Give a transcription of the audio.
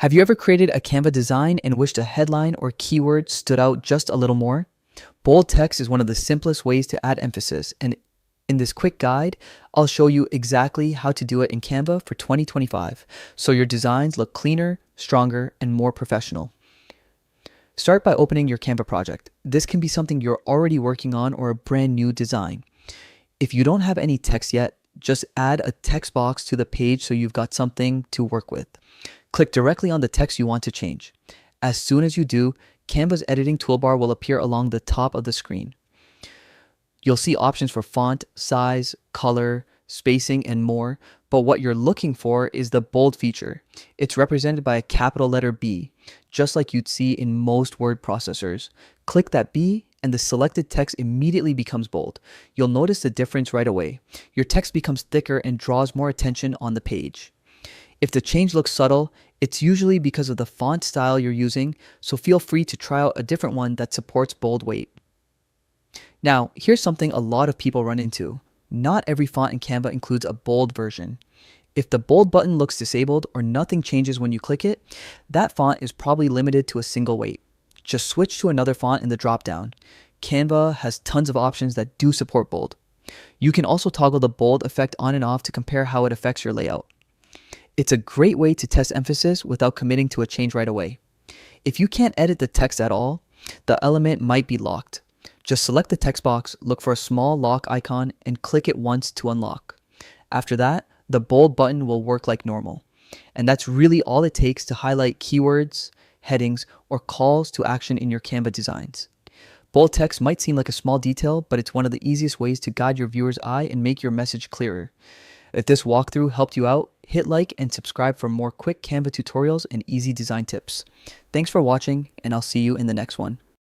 Have you ever created a Canva design and wished a headline or keyword stood out just a little more? Bold text is one of the simplest ways to add emphasis, and in this quick guide, I'll show you exactly how to do it in Canva for 2025, so your designs look cleaner, stronger, and more professional. Start by opening your Canva project. This can be something you're already working on or a brand new design. If you don't have any text yet, just add a text box to the page so you've got something to work with. Click directly on the text you want to change. As soon as you do, Canva's editing toolbar will appear along the top of the screen. You'll see options for font, size, color, spacing, and more, but what you're looking for is the bold feature. It's represented by a capital letter B, just like you'd see in most word processors. Click that B and the selected text immediately becomes bold. You'll notice the difference right away. Your text becomes thicker and draws more attention on the page. If the change looks subtle, it's usually because of the font style you're using, so feel free to try out a different one that supports bold weight. Now, here's something a lot of people run into. Not every font in Canva includes a bold version. If the bold button looks disabled or nothing changes when you click it, that font is probably limited to a single weight. Just switch to another font in the dropdown. Canva has tons of options that do support bold. You can also toggle the bold effect on and off to compare how it affects your layout. It's a great way to test emphasis without committing to a change right away. If you can't edit the text at all, the element might be locked. Just select the text box, look for a small lock icon, and click it once to unlock. After that, the bold button will work like normal. And that's really all it takes to highlight keywords, headings, or calls to action in your Canva designs. Bold text might seem like a small detail, but it's one of the easiest ways to guide your viewer's eye and make your message clearer. If this walkthrough helped you out, hit like and subscribe for more quick Canva tutorials and easy design tips. Thanks for watching, and I'll see you in the next one.